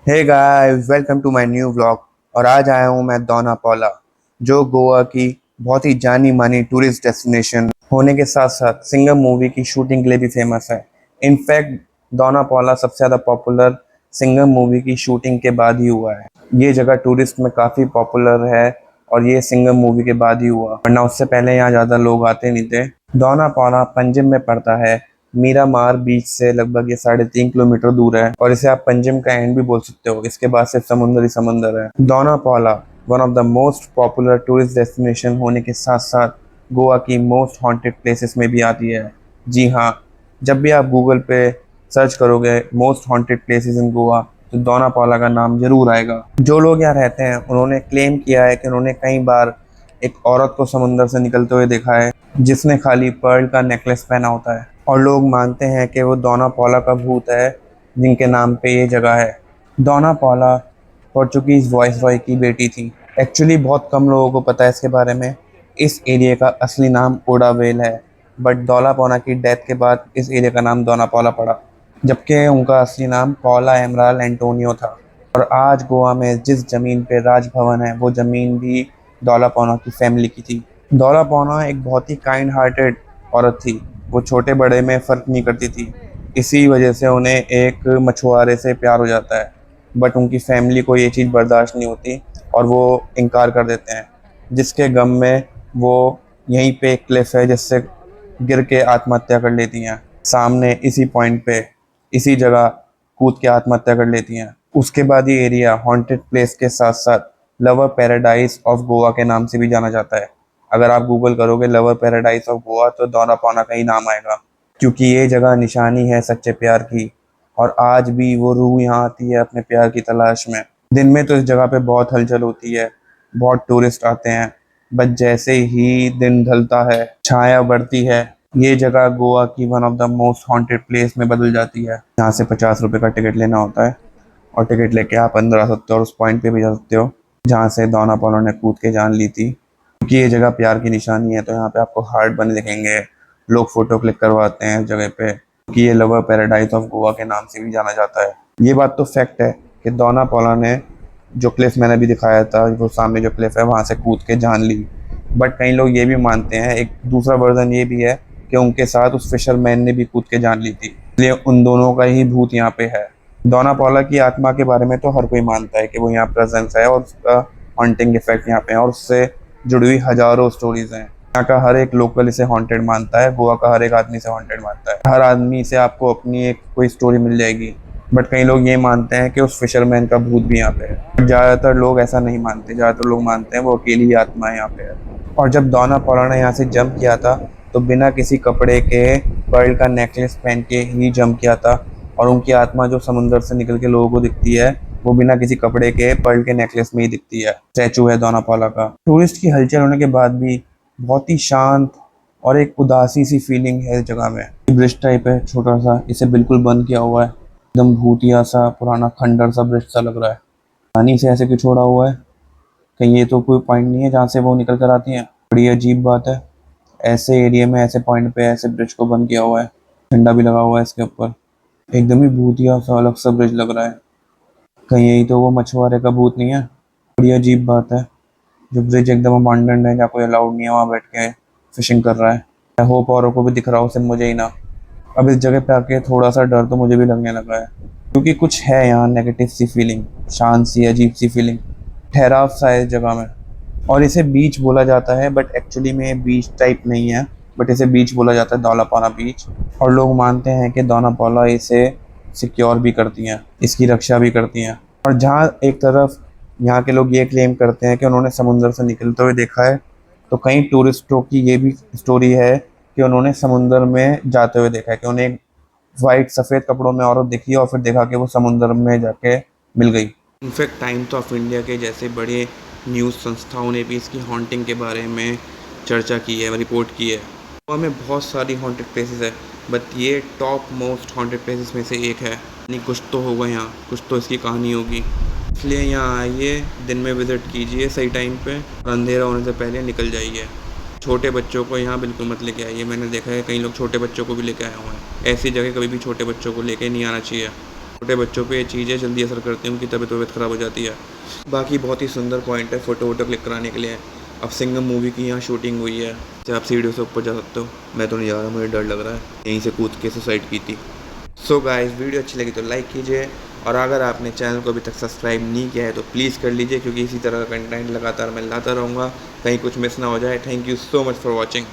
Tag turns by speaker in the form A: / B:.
A: Hey guys, welcome to my new vlog. और आज आया हूँ मैं दोना पौला, जो गोवा की बहुत ही जानी मानी टूरिस्ट डेस्टिनेशन होने के साथ साथ सिंघम मूवी की शूटिंग के लिए भी फेमस है। इनफैक्ट दोना पौला सबसे ज़्यादा पॉपुलर सिंघम मूवी की शूटिंग के बाद ही हुआ है। ये जगह टूरिस्ट में काफ़ी पॉपुलर है और ये सिंघम मूवी के बाद ही हुआ, वरना उससे पहले यहाँ ज़्यादा लोग आते नहीं थे। दोना पौला पंजिम में पड़ता है। मीरामार बीच से लगभग ये 3.5 किलोमीटर दूर है और इसे आप पंजिम का एंड भी बोल सकते हो। इसके बाद सिर्फ समुंदर ही समुंदर है। Dona Paula one of the most popular tourist destination होने के साथ साथ गोवा की मोस्ट हॉन्टेड प्लेसेस में भी आती है। जी हाँ, जब भी आप गूगल पे सर्च करोगे most haunted places in Goa तो दोना पौला का नाम जरूर आएगा। जो लोग यहाँ रहते हैं उन्होंने क्लेम किया है कि उन्होंने कई बार एक औरत को समुंदर से निकलते हुए देखा है, जिसने खाली पर्ल का नेकलेस पहना होता है। और लोग मानते हैं कि वो दोना पौला का भूत है, जिनके नाम पे ये जगह है। दोना पौला पोर्चुगीज वॉइसरॉय की बेटी थी। एक्चुअली बहुत कम लोगों को पता है इसके बारे में। इस एरिया का असली नाम ओडावेल है, बट दौला पौना की डेथ के बाद इस एरिया का नाम दोना पौला पड़ा, जबकि उनका असली नाम पौला एमराल एंटोनियो था। और आज गोवा में जिस जमीन पे राजभवन है वो जमीन भी दौला पौना की फैमिली की थी। दौला पौना एक बहुत ही काइंड हार्टेड औरत थी। वो छोटे बड़े में फ़र्क नहीं करती थी। इसी वजह से उन्हें एक मछुआरे से प्यार हो जाता है, बट उनकी फैमिली को ये चीज़ बर्दाश्त नहीं होती और वो इनकार कर देते हैं, जिसके गम में वो यहीं पे एक क्लिफ है जिससे गिर के आत्महत्या कर लेती हैं। सामने इसी पॉइंट पे इसी जगह कूद के आत्महत्या कर लेती हैं। उसके बाद ये एरिया हॉन्टेड प्लेस के साथ साथ लवर पैराडाइज ऑफ गोवा के नाम से भी जाना जाता है। अगर आप गूगल करोगे लवर पैराडाइज ऑफ गोवा तो दोना पौना का ही नाम आएगा, क्योंकि ये जगह निशानी है सच्चे प्यार की। और आज भी वो रूह यहाँ आती है अपने प्यार की तलाश में। दिन में तो इस जगह पे बहुत हलचल होती है, बहुत टूरिस्ट आते हैं, बट जैसे ही दिन ढलता है, छाया बढ़ती है, ये जगह गोवा की one of the most haunted place में बदल जाती है। यहाँ से 50 रुपये का टिकट लेना होता है और टिकट लेके आप अंदर आ सकते हो और उस पॉइंट पे भी जा सकते हो जहाँ से दोना पौला ने कूद के जान ली थी। क्योंकि ये जगह प्यार की निशानी है तो यहाँ पे आपको हार्ट बने दिखेंगे। लोग फोटो क्लिक करवाते हैं इस जगह पे, क्योंकि ये लवर पैराडाइज ऑफ गोवा के नाम से भी जाना जाता है। ये बात तो फैक्ट है कि दोना पौला ने जो क्लिफ मैंने अभी दिखाया था, वो सामने जो क्लिफ है वहाँ से कूद के जान ली। बट कई लोग ये भी मानते हैं, एक दूसरा वर्जन ये भी है कि उनके साथ उस फिशरमैन ने भी कूद के जान ली थी, इसलिए उन दोनों का ही भूत यहाँ पे है। दोना पौला की आत्मा के बारे में तो हर कोई मानता है कि वो यहाँ प्रेजेंस है और उसका हॉन्टिंग इफेक्ट यहाँ पे है और उससे जुड़ी हुई हजारों स्टोरीज हैं। यहाँ का हर एक लोकल इसे हॉन्टेड मानता है, गोवा का हर एक आदमी इसे हॉन्टेड मानता है। हर आदमी से आपको अपनी एक कोई स्टोरी मिल जाएगी, बट कई लोग ये मानते हैं कि उस फिशरमैन का भूत भी यहाँ पे है। ज़्यादातर लोग ऐसा नहीं मानते, ज़्यादातर लोग मानते हैं वो अकेली ही आत्मा यहाँ पे है। और जब दोना पौला ने यहाँ से जंप किया था तो बिना किसी कपड़े के पर्ल का नेकलेस पहन के ही जंप किया था। और उनकी आत्मा जो समुंदर से निकल के लोगों को दिखती है वो बिना किसी कपड़े के पर्ल के नेकलेस में ही दिखती है। स्टैचू है दोना पौला का। टूरिस्ट की हलचल होने के बाद भी बहुत ही शांत और एक उदासी सी फीलिंग है इस जगह में। ब्रिज टाइप है छोटा सा, इसे बिल्कुल बंद किया हुआ है। एकदम भूतिया सा पुराना खंडर सा ब्रिज सा लग रहा है। पानी से ऐसे क्यों छोड़ा हुआ है? कहीं ये तो कोई पॉइंट नहीं है जहाँ से वो निकल कर आती हैं? बड़ी अजीब बात है, ऐसे एरिया में ऐसे पॉइंट पे ऐसे ब्रिज को बंद किया हुआ है। झंडा भी लगा हुआ है इसके ऊपर। एकदम ही भूतिया सा अलग सा ब्रिज लग रहा है। कहीं यही तो वो मछुआरे का भूत नहीं है? बड़ी अजीब बात है, जो ब्रिज एकदम अबांडन्ड है, जहाँ कोई अलाउड नहीं है वहाँ बैठ के फिशिंग कर रहा है। आई होप औरों को भी दिख रहा हो, सिर्फ मुझे ही ना। अब इस जगह पे आके थोड़ा सा डर तो मुझे भी लगने लगा है, क्योंकि कुछ है यहाँ नेगेटिव सी फीलिंग, शांत सी अजीब सी फीलिंग, ठहराव सा है इस जगह में। और इसे बीच बोला जाता है, बट एक्चुअली में बीच टाइप नहीं है, बट इसे बीच बोला जाता है, दौला पौला बीच। और लोग मानते हैं कि दोना पौला इसे सिक्योर भी करती हैं, इसकी रक्षा भी करती हैं। और जहाँ एक तरफ यहाँ के लोग ये क्लेम करते हैं कि उन्होंने समुंदर से निकलते हुए देखा है, तो कई टूरिस्टों की ये भी स्टोरी है कि उन्होंने समुंदर में जाते हुए देखा है, कि उन्हें एक वाइट सफ़ेद कपड़ों में औरत दिखी और फिर देखा कि वो समुंदर में जाके मिल गई। इनफैक्ट टाइम्स ऑफ इंडिया के जैसे बड़े न्यूज़ संस्थाओं ने भी इसकी हॉन्टिंग के बारे में चर्चा की है, रिपोर्ट की है। गोवा में बहुत सारी हॉन्टेड प्लेसेस है, बट ये टॉप मोस्ट हॉन्टेड प्लेसेस में से एक है। नहीं, कुछ तो होगा यहाँ, कुछ तो इसकी कहानी होगी। इसलिए यहाँ आइए, दिन में विज़िट कीजिए सही टाइम पे, और अंधेरा होने से पहले निकल जाइए। छोटे बच्चों को यहाँ बिल्कुल मत लेके आइए। मैंने देखा है कई लोग छोटे बच्चों को भी लेके आए हुए हैं। ऐसी जगह कभी भी छोटे बच्चों को लेके नहीं आना चाहिए। छोटे बच्चों पे ये चीज़ें जल्दी असर करती हैं, उनकी तबीयत ख़राब हो जाती है। बाकी बहुत ही सुंदर पॉइंट है फ़ोटो वोटो क्लिक कराने के लिए। अब सिंघम मूवी की यहाँ शूटिंग हुई है, तो आप सीढ़ियों से ऊपर जा सकते हो। मैं तो नहीं जा रहा, मुझे डर लग रहा है, यहीं से कूद के सुसाइड की थी। सो गाइस, वीडियो अच्छी लगी तो लाइक कीजिए, और अगर आपने चैनल को अभी तक सब्सक्राइब नहीं किया है तो प्लीज़ कर लीजिए, क्योंकि इसी तरह का कंटेंट लगातार मैं लाता रहूँगा, कहीं कुछ मिस ना हो जाए। Thank you so much for watching.